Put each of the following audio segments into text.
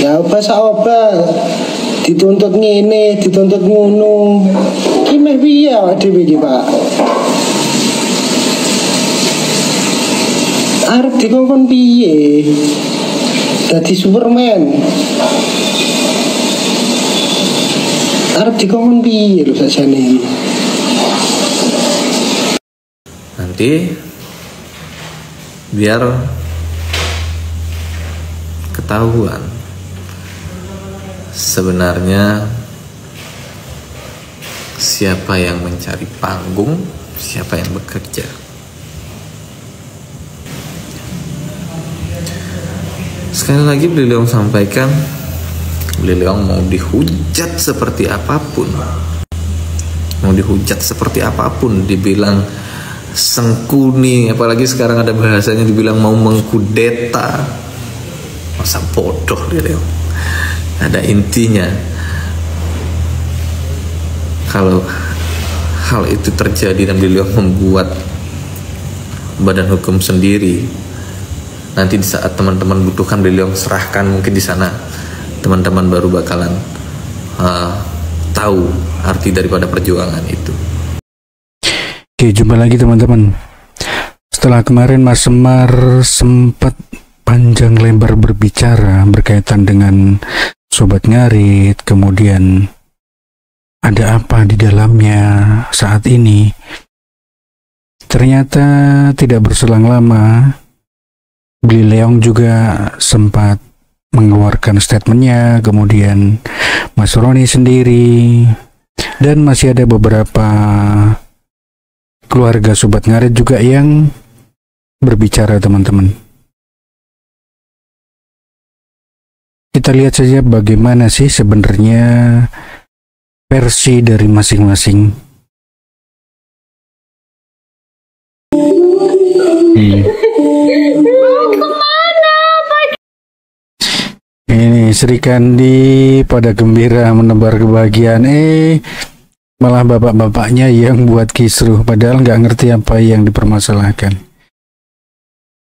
Ya apa dituntut ngene, dituntut ngono. Ki meh piye awake dhewe iki, Pak? Arep dikongkon piye? Dadi Superman. Arep dikongkon piye lho sakjane iki? Nanti biar ketahuan sebenarnya siapa yang mencari panggung, siapa yang bekerja. Sekali lagi beliau sampaikan, beliau mau dihujat seperti apapun, dibilang sengkuni, apalagi sekarang ada bahasanya dibilang mau mengkudeta, masa bodoh beliau. Ada intinya, kalau hal itu terjadi dan beliau membuat badan hukum sendiri, nanti di saat teman-teman butuhkan beliau serahkan, mungkin di sana teman-teman baru bakalan tahu arti daripada perjuangan itu. Oke, jumpa lagi teman-teman. Setelah kemarin Mas Semar sempat panjang lebar berbicara berkaitan dengan Sobat Ngarit, kemudian ada apa di dalamnya saat ini. Ternyata tidak berselang lama, Bli Leong juga sempat mengeluarkan statementnya, kemudian Mas Roni sendiri, dan masih ada beberapa keluarga Sobat Ngarit juga yang berbicara teman-teman. Kita lihat saja bagaimana sih sebenarnya versi dari masing-masing. Ini Sri Kandi pada gembira menebar kebahagiaan, malah bapak-bapaknya yang buat kisruh, padahal nggak ngerti apa yang dipermasalahkan.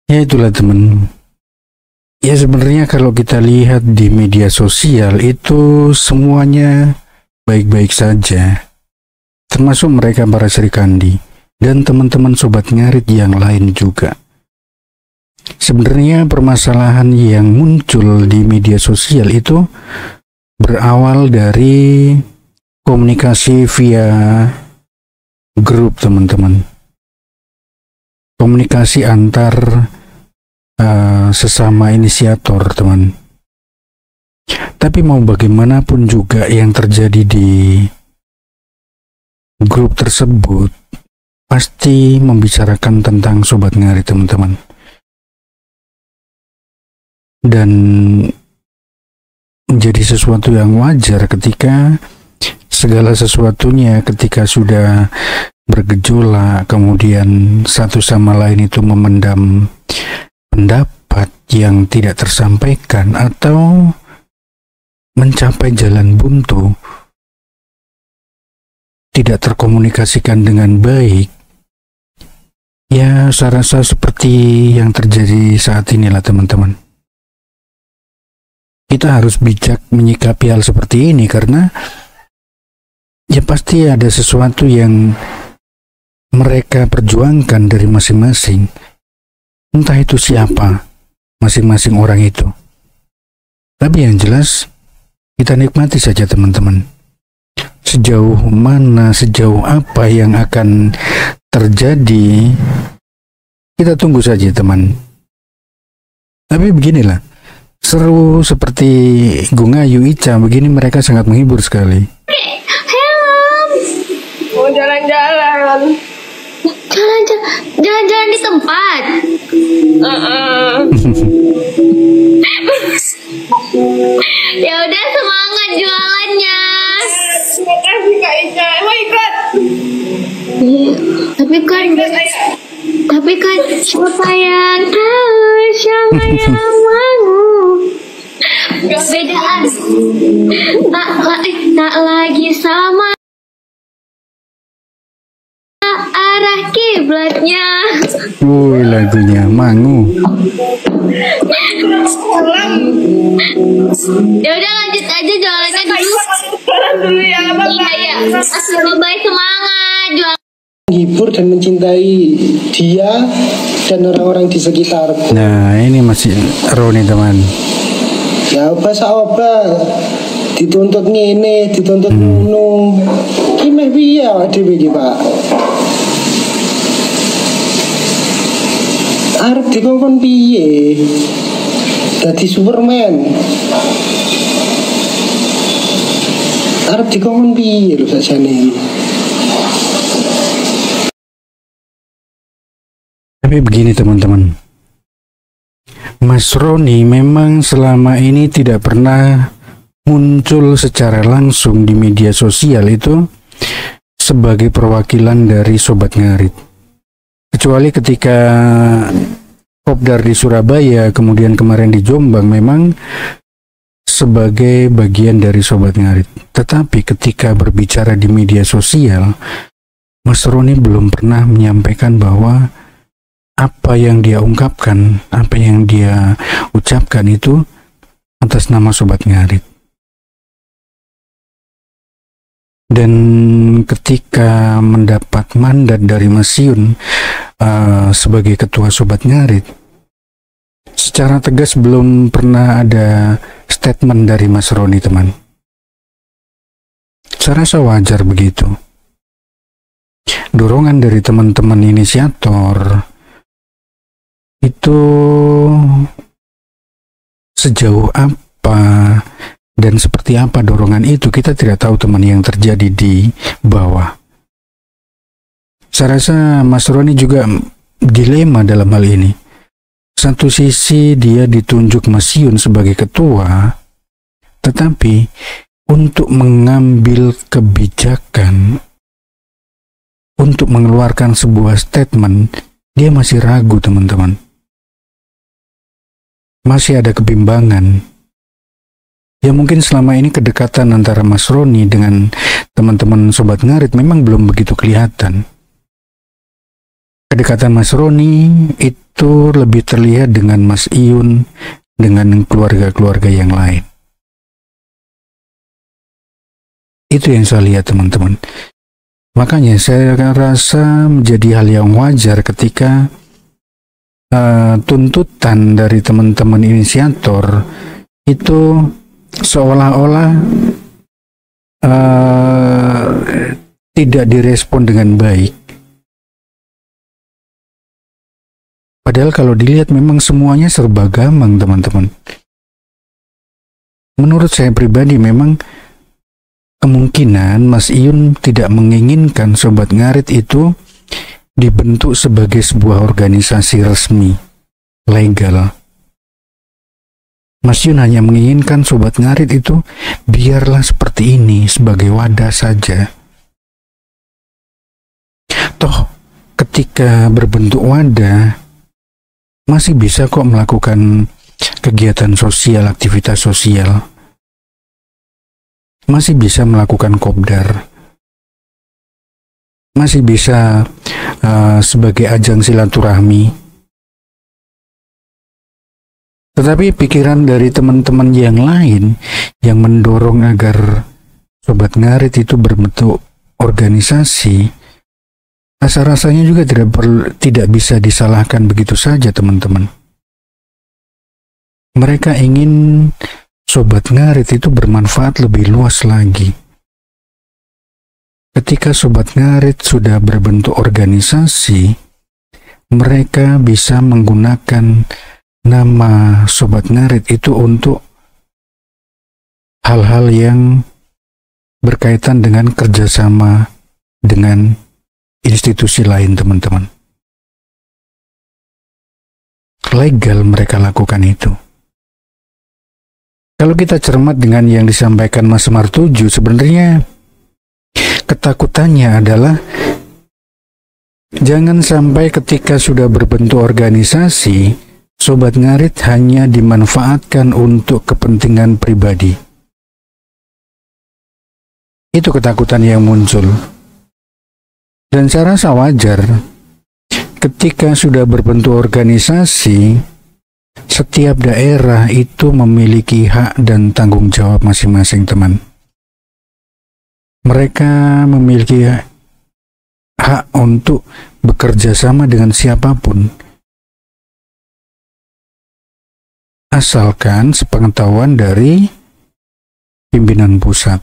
Ya itulah teman. Ya sebenarnya kalau kita lihat di media sosial itu semuanya baik-baik saja, termasuk mereka para Sri Kandi dan teman-teman Sobat Ngarit yang lain juga. Sebenarnya permasalahan yang muncul di media sosial itu berawal dari komunikasi via grup teman-teman, komunikasi antar sesama inisiator teman. Tapi mau bagaimanapun juga yang terjadi di grup tersebut pasti membicarakan tentang Sobat Ngarit teman-teman. Dan menjadi sesuatu yang wajar ketika segala sesuatunya ketika sudah bergejolak, kemudian satu sama lain itu memendam pendapat yang tidak tersampaikan atau mencapai jalan buntu, tidak terkomunikasikan dengan baik. Ya saya rasa seperti yang terjadi saat inilah teman-teman. Kita harus bijak menyikapi hal seperti ini karena ya pasti ada sesuatu yang mereka perjuangkan dari masing-masing. Entah itu siapa masing-masing orang itu. Tapi yang jelas kita nikmati saja teman-teman. Sejauh mana, sejauh apa yang akan terjadi, kita tunggu saja teman. Tapi beginilah, seru seperti Gunga Yu Ica begini, mereka sangat menghibur sekali. Helm, mau jalan-jalan. Jalan-jalan di tempat. Ya udah, semangat jualannya. Makasih Kak Ica. Mau ikut? Tapi kan siapa yang tahu, siapa yang mau? Bedaan tak lagi sama arah kiblatnya. Lagunya Mangu. Ya udah lanjut aja jualannya dulu. Jalan dulu ya, nggak apa-apa. Iya, bye semangat jual. Menghibur dan mencintai dia dan orang-orang di sekitarku. Nah, ini masih Roni teman. Ya obat dituntut ngene, dituntut ngono. Ki meh piye awake dhewe iki, Pak? Arep dikongkon piye? Dadi Superman. Arep dikongkon piye lho sakjane. Tapi begini teman-teman, Mas Roni memang selama ini tidak pernah muncul secara langsung di media sosial itu sebagai perwakilan dari Sobat Ngarit. Kecuali ketika Kopdar di Surabaya, kemudian kemarin di Jombang, memang sebagai bagian dari Sobat Ngarit. Tetapi ketika berbicara di media sosial, Mas Roni belum pernah menyampaikan bahwa apa yang dia ungkapkan, apa yang dia ucapkan itu atas nama Sobat Ngarit. Dan ketika mendapat mandat dari Mas Yun sebagai ketua Sobat Ngarit, secara tegas belum pernah ada statement dari Mas Roni teman. Saya rasa wajar begitu. Dorongan dari teman-teman inisiator itu sejauh apa dan seperti apa dorongan itu kita tidak tahu teman yang terjadi di bawah. Saya rasa Mas Roni juga dilema dalam hal ini. Satu sisi dia ditunjuk Mas Yun sebagai ketua, tetapi untuk mengambil kebijakan, untuk mengeluarkan sebuah statement, dia masih ragu teman-teman. Masih ada kebimbangan. Ya mungkin selama ini kedekatan antara Mas Roni dengan teman-teman Sobat Ngarit memang belum begitu kelihatan. Kedekatan Mas Roni itu lebih terlihat dengan Mas Iyun, dengan keluarga-keluarga yang lain. Itu yang saya lihat teman-teman. Makanya saya rasa menjadi hal yang wajar ketika tuntutan dari teman-teman inisiator itu seolah-olah tidak direspon dengan baik. Padahal kalau dilihat memang semuanya serba gamang teman-teman. Menurut saya pribadi memang kemungkinan Mas Iyun tidak menginginkan Sobat Ngarit itu dibentuk sebagai sebuah organisasi resmi, legal. Mas Yun hanya menginginkan Sobat Ngarit itu biarlah seperti ini, sebagai wadah saja. Toh, ketika berbentuk wadah, masih bisa kok melakukan kegiatan sosial, aktivitas sosial. Masih bisa melakukan kopdar. Masih bisa sebagai ajang silaturahmi. Tetapi pikiran dari teman-teman yang lain yang mendorong agar Sobat Ngarit itu berbentuk organisasi, rasa-rasanya juga tidak bisa disalahkan begitu saja teman-teman. Mereka ingin Sobat Ngarit itu bermanfaat lebih luas lagi. Ketika Sobat Ngarit sudah berbentuk organisasi, mereka bisa menggunakan nama Sobat Ngarit itu untuk hal-hal yang berkaitan dengan kerjasama dengan institusi lain teman-teman. Legal mereka lakukan itu. Kalau kita cermat dengan yang disampaikan Mas Martuju, sebenarnya ketakutannya adalah jangan sampai ketika sudah berbentuk organisasi, Sobat Ngarit hanya dimanfaatkan untuk kepentingan pribadi. Itu ketakutan yang muncul. Dan saya rasa wajar ketika sudah berbentuk organisasi, Setiap daerah itu memiliki hak dan tanggung jawab masing-masing, teman. Mereka memiliki hak untuk bekerja sama dengan siapapun, asalkan sepengetahuan dari pimpinan pusat.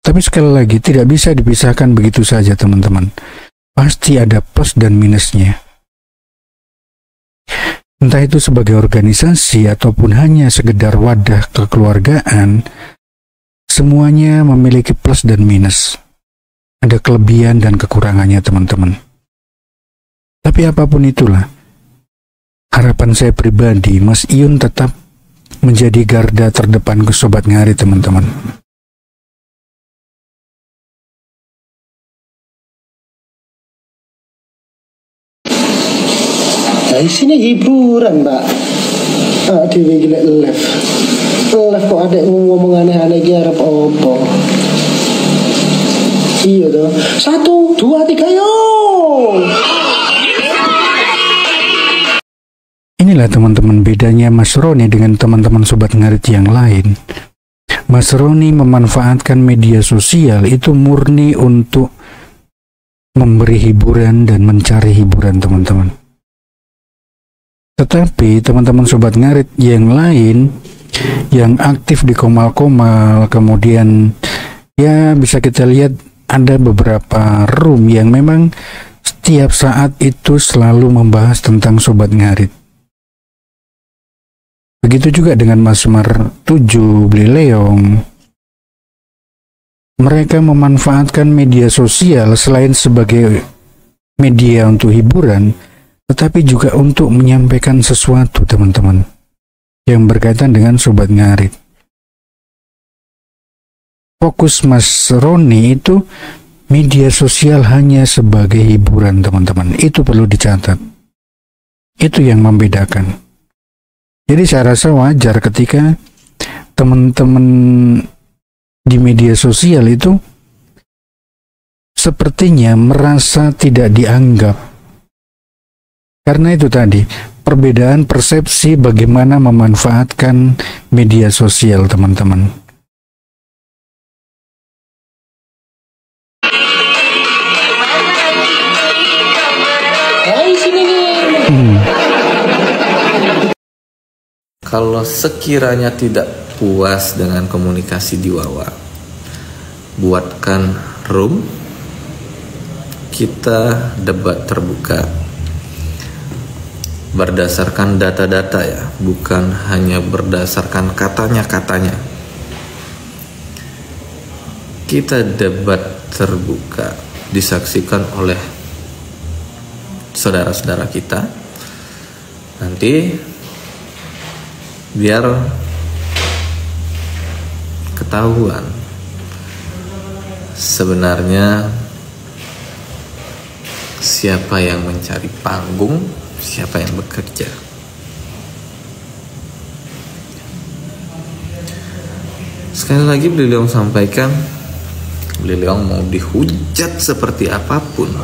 Tapi sekali lagi, tidak bisa dipisahkan begitu saja, teman-teman. Pasti ada plus dan minusnya. Entah itu sebagai organisasi ataupun hanya sekedar wadah kekeluargaan, semuanya memiliki plus dan minus. Ada kelebihan dan kekurangannya, teman-teman. Tapi apapun itulah, harapan saya pribadi, Mas Iyun tetap menjadi garda terdepan ke Sobat Ngarit, teman-teman. Nah, isinya hiburan, Mbak. Dewi gila live kok ada ngomong aneh-aneh ki arep opo. Iya toh. 1, 2, 3 yo. Inilah teman-teman bedanya Mas Roni dengan teman-teman Sobat Ngarit yang lain. Mas Roni memanfaatkan media sosial itu murni untuk memberi hiburan dan mencari hiburan, teman-teman. Tetapi teman-teman Sobat Ngarit yang lain yang aktif di Komal-Komal, kemudian ya bisa kita lihat ada beberapa room yang memang setiap saat itu selalu membahas tentang Sobat Ngarit. Begitu juga dengan Mas Semar 7, Beli Leong. Mereka memanfaatkan media sosial selain sebagai media untuk hiburan, tetapi juga untuk menyampaikan sesuatu, teman-teman, yang berkaitan dengan Sobat Ngarit. Fokus Mas Roni itu media sosial hanya sebagai hiburan, teman-teman. Itu perlu dicatat. Itu yang membedakan. Jadi saya rasa wajar ketika teman-teman di media sosial itu sepertinya merasa tidak dianggap. Karena itu tadi, perbedaan persepsi bagaimana memanfaatkan media sosial, teman-teman. Kalau sekiranya tidak puas dengan komunikasi di Wawa, buatkan room, kita debat terbuka berdasarkan data-data ya, bukan hanya berdasarkan katanya-katanya. Kita debat terbuka, disaksikan oleh saudara-saudara kita. Nanti biar ketahuan sebenarnya siapa yang mencari panggung, siapa yang bekerja. Sekali lagi beliau sampaikan, beliau mau dihujat seperti apapun,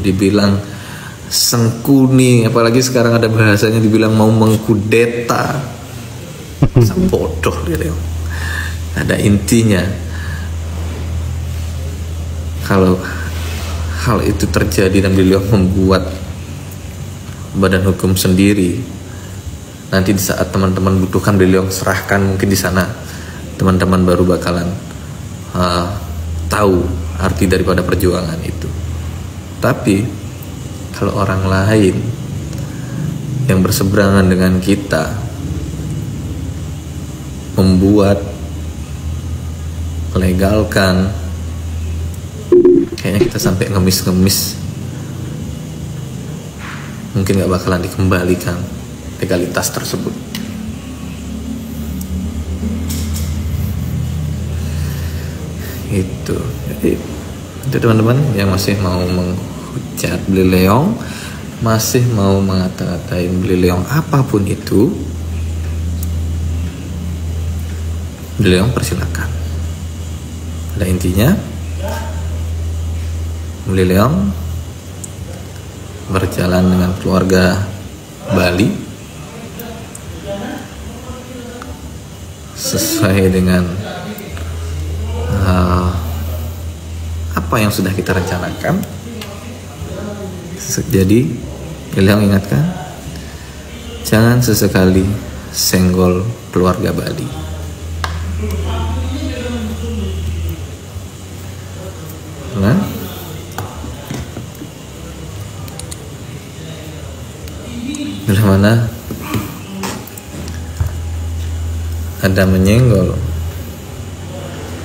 dibilang sengkuni, apalagi sekarang ada bahasanya dibilang mau mengkudeta, bodoh beliau. Ada intinya. Kalau hal itu terjadi dan beliau membuat badan hukum sendiri, nanti di saat teman-teman butuhkan beliau serahkan, mungkin di sana teman-teman baru bakalan tahu arti daripada perjuangan itu. Tapi kalau orang lain yang berseberangan dengan kita membuat, melegalkan, kayaknya kita sampai ngemis-ngemis, mungkin gak bakalan dikembalikan legalitas tersebut. Itu. Jadi itu teman-teman yang masih mau menghujat Beli Leong, masih mau ngata-ngatain Beli Leong apapun itu, Beli Leong persilakan. Pada intinya Beli Leong berjalan dengan keluarga Bali sesuai dengan apa yang sudah kita rencanakan. Jadi beliau ingatkan, jangan sesekali senggol keluarga Bali. Nah, bila mana ada menyenggol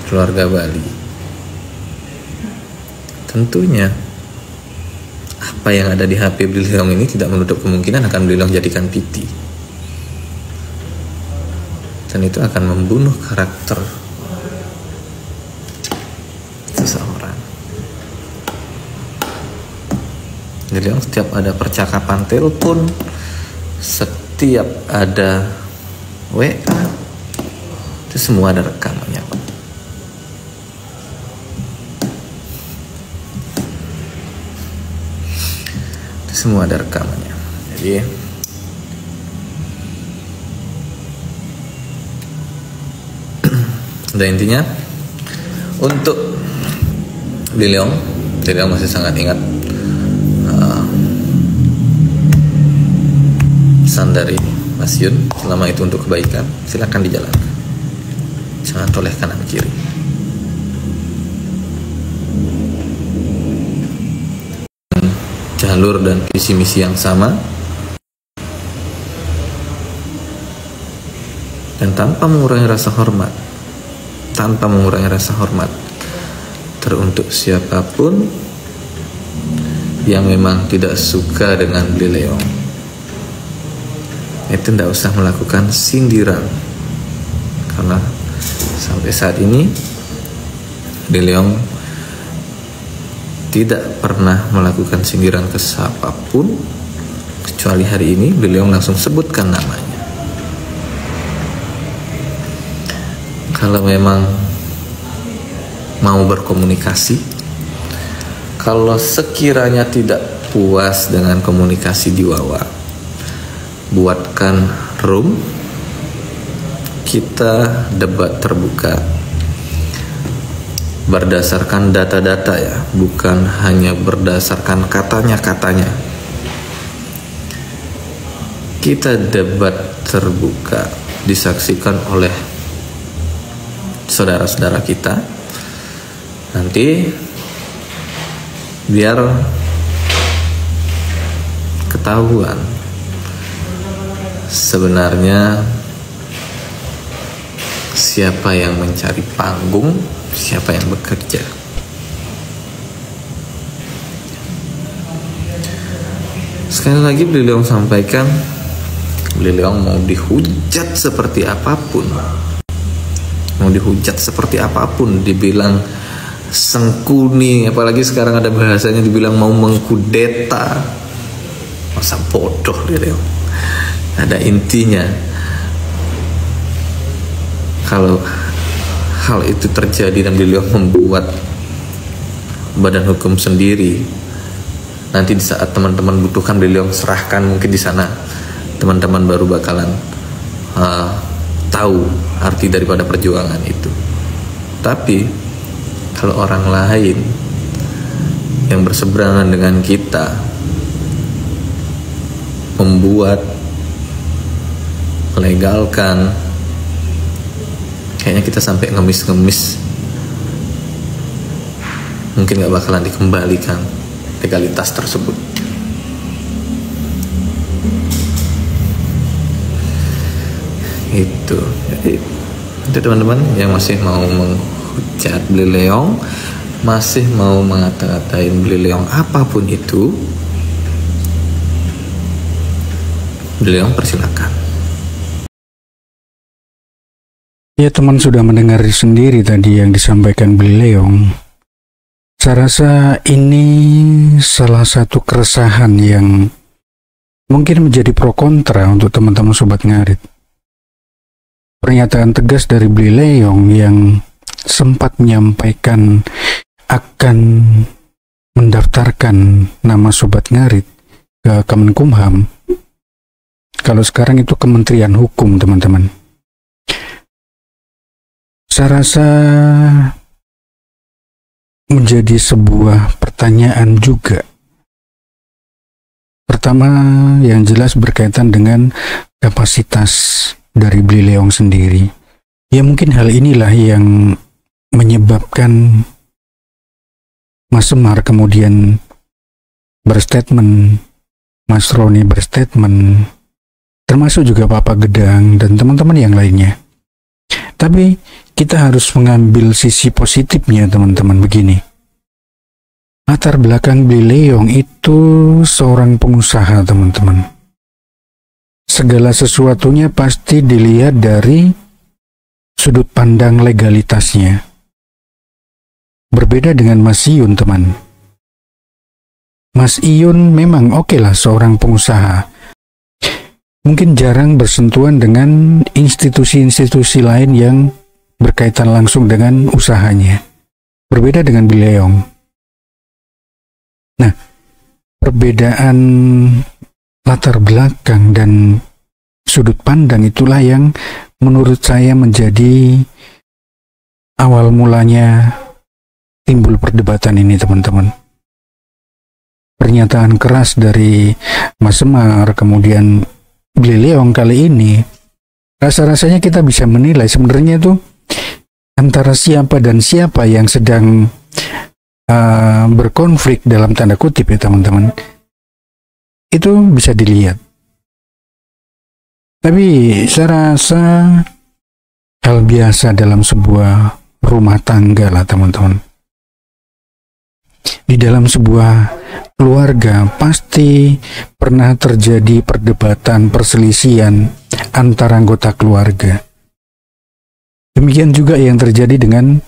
keluarga Bali, tentunya apa yang ada di HP beliau ini tidak menutup kemungkinan akan beliau jadikan piti, dan itu akan membunuh karakter seseorang. Jadi setiap ada percakapan telepon, setiap ada WA, itu semua ada rekamannya. Itu semua ada rekamannya. Jadi dan intinya untuk beliau masih sangat ingat pesan dari Mas Yun, selama itu untuk kebaikan silakan dijalankan, jangan toleh kanan kiri. Jalur dan visi misi yang sama, dan tanpa mengurangi rasa hormat, teruntuk siapapun yang memang tidak suka dengan beliau, itu tidak usah melakukan sindiran, karena sampai saat ini beliau tidak pernah melakukan sindiran ke siapapun, kecuali hari ini beliau langsung sebutkan namanya. Kalau memang mau berkomunikasi, kalau sekiranya tidak puas dengan komunikasi di Wawa, buatkan room, kita debat terbuka berdasarkan data-data ya, bukan hanya berdasarkan katanya-katanya. Kita debat terbuka, disaksikan oleh saudara-saudara kita. Nanti biar ketahuan sebenarnya siapa yang mencari panggung, siapa yang bekerja. Sekali lagi beliau sampaikan, beliau mau dihujat seperti apapun, dibilang sengkuni, apalagi sekarang ada bahasanya dibilang mau mengkudeta, masa bodoh beliau. Ada intinya, kalau hal itu terjadi dan beliau membuat badan hukum sendiri, nanti di saat teman-teman butuhkan beliau serahkan, mungkin di sana teman-teman baru bakalan tahu arti daripada perjuangan itu. Tapi kalau orang lain yang berseberangan dengan kita membuat, melegalkan, kayaknya kita sampai ngemis-ngemis, mungkin gak bakalan dikembalikan legalitas tersebut. Itu. Jadi untuk teman-teman yang masih mau menghujat beliau, masih mau mengata-ngatain beliau apapun itu, beliau persilakan. Ya, teman sudah mendengar sendiri tadi yang disampaikan beliau. Saya rasa ini salah satu keresahan yang mungkin menjadi pro kontra untuk teman-teman Sobat Ngarit. Pernyataan tegas dari beliau yang sempat menyampaikan akan mendaftarkan nama Sobat Ngarit ke Kemenkumham. Kalau sekarang itu Kementerian Hukum, teman-teman. Saya rasa menjadi sebuah pertanyaan juga. Pertama, yang jelas berkaitan dengan kapasitas dari Blileong sendiri. Ya mungkin hal inilah yang menyebabkan Mas Semar kemudian berstatement, Mas Roni berstatement, termasuk juga Papa Gedang dan teman-teman yang lainnya. Tapi kita harus mengambil sisi positifnya, teman-teman. Begini, latar belakang Blileong itu seorang pengusaha, teman-teman. Segala sesuatunya pasti dilihat dari sudut pandang legalitasnya. Berbeda dengan Mas Iyun, teman. Mas Iyun memang oke lah seorang pengusaha. Mungkin jarang bersentuhan dengan institusi-institusi lain yang berkaitan langsung dengan usahanya. Berbeda dengan Blileong. Nah, perbedaan latar belakang dan sudut pandang itulah yang menurut saya menjadi awal mulanya timbul perdebatan ini, teman-teman. Pernyataan keras dari Mas Semar, kemudian Blileong kali ini, rasa-rasanya kita bisa menilai sebenarnya itu antara siapa dan siapa yang sedang berkonflik dalam tanda kutip ya, teman-teman. Itu bisa dilihat. Tapi saya rasa hal biasa dalam sebuah rumah tangga lah, teman-teman. Di dalam sebuah keluarga pasti pernah terjadi perdebatan, perselisihan antara anggota keluarga. Demikian juga yang terjadi dengan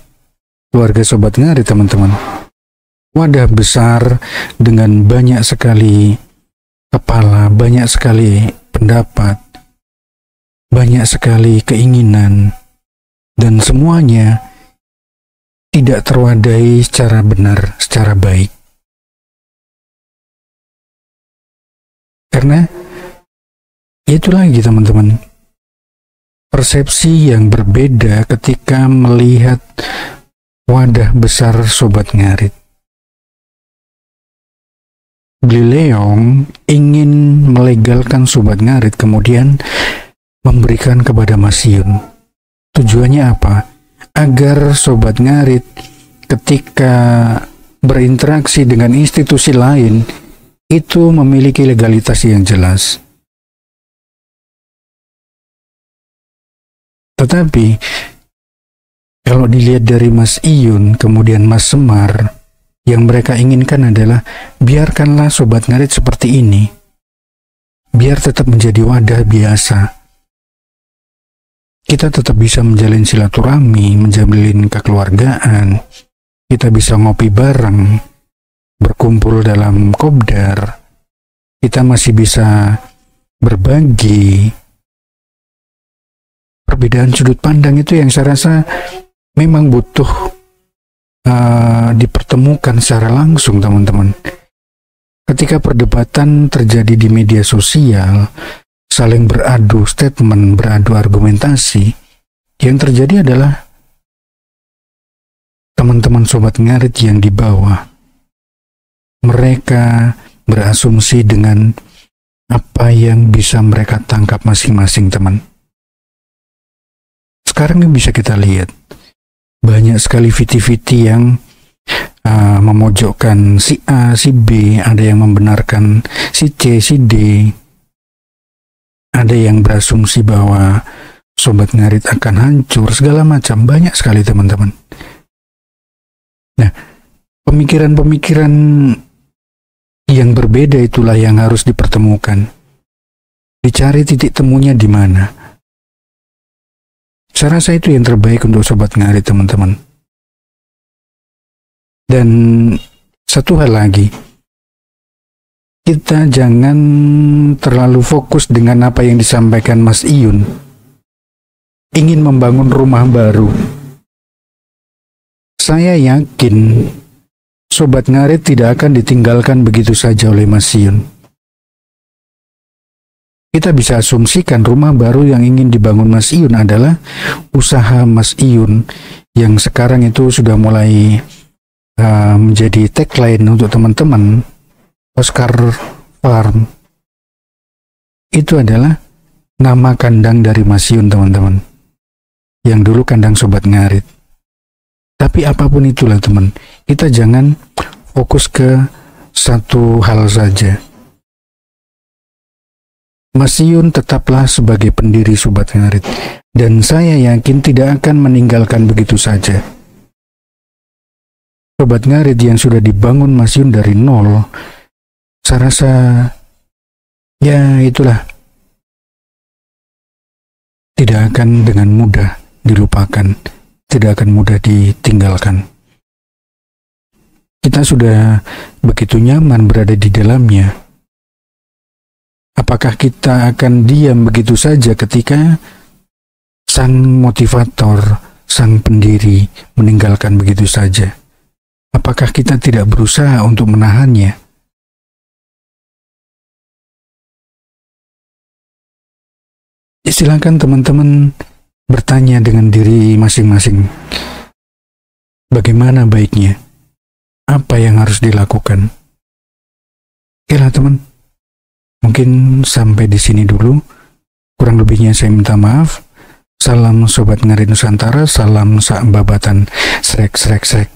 keluarga Sobat Ngarit, teman-teman. Wadah besar dengan banyak sekali kepala, banyak sekali pendapat, banyak sekali keinginan, dan semuanya tidak terwadahi secara benar, secara baik. Karena itu lagi, teman-teman, persepsi yang berbeda ketika melihat wadah besar Sobat Ngarit. Blileong ingin melegalkan Sobat Ngarit, kemudian memberikan kepada Mas Iyun. Tujuannya apa? Agar Sobat Ngarit ketika berinteraksi dengan institusi lain itu memiliki legalitas yang jelas. Tetapi kalau dilihat dari Mas Iyun kemudian Mas Semar, yang mereka inginkan adalah biarkanlah Sobat Ngarit seperti ini, biar tetap menjadi wadah biasa. Kita tetap bisa menjalin silaturahmi, menjalin kekeluargaan, kita bisa ngopi bareng, berkumpul dalam kopdar, kita masih bisa berbagi. Perbedaan sudut pandang itu yang saya rasa memang butuh dipertemukan secara langsung, teman-teman. Ketika perdebatan terjadi di media sosial, saling beradu statement, beradu argumentasi, yang terjadi adalah teman-teman Sobat Ngarit yang di bawah. Mereka berasumsi dengan apa yang bisa mereka tangkap masing-masing, teman. Sekarang ini bisa kita lihat banyak sekali viti-viti yang memojokkan si A, si B, ada yang membenarkan si C, si D, ada yang berasumsi bahwa Sobat Ngarit akan hancur, segala macam, banyak sekali, teman-teman. Nah, pemikiran-pemikiran yang berbeda itulah yang harus dipertemukan. Dicari titik temunya di mana. Saya rasa itu yang terbaik untuk Sobat Ngarit, teman-teman. Dan satu hal lagi, kita jangan terlalu fokus dengan apa yang disampaikan Mas Iyun. Ingin membangun rumah baru. Saya yakin Sobat Ngarit tidak akan ditinggalkan begitu saja oleh Mas Iyun. kita bisa asumsikan rumah baru yang ingin dibangun Mas Iyun adalah usaha Mas Iyun yang sekarang itu sudah mulai menjadi tagline untuk teman-teman, Oscar Farm. Itu adalah nama kandang dari Mas Iyun, teman-teman, yang dulu kandang Sobat Ngarit. Tapi apapun itulah teman, kita jangan fokus ke satu hal saja. Mas Iyun tetaplah sebagai pendiri Sobat Ngarit, dan saya yakin tidak akan meninggalkan begitu saja. Sobat Ngarit yang sudah dibangun Mas Iyun dari nol, saya rasa ya itulah, tidak akan dengan mudah dilupakan, tidak akan mudah ditinggalkan. Kita sudah begitu nyaman berada di dalamnya. Apakah kita akan diam begitu saja ketika sang motivator, sang pendiri meninggalkan begitu saja? Apakah kita tidak berusaha untuk menahannya? Silakan teman-teman bertanya dengan diri masing-masing. Bagaimana baiknya? Apa yang harus dilakukan? Oke lah teman. Mungkin sampai di sini dulu. Kurang lebihnya saya minta maaf. Salam Sobat Ngarit Nusantara, salam sak babatan, srek srek srek.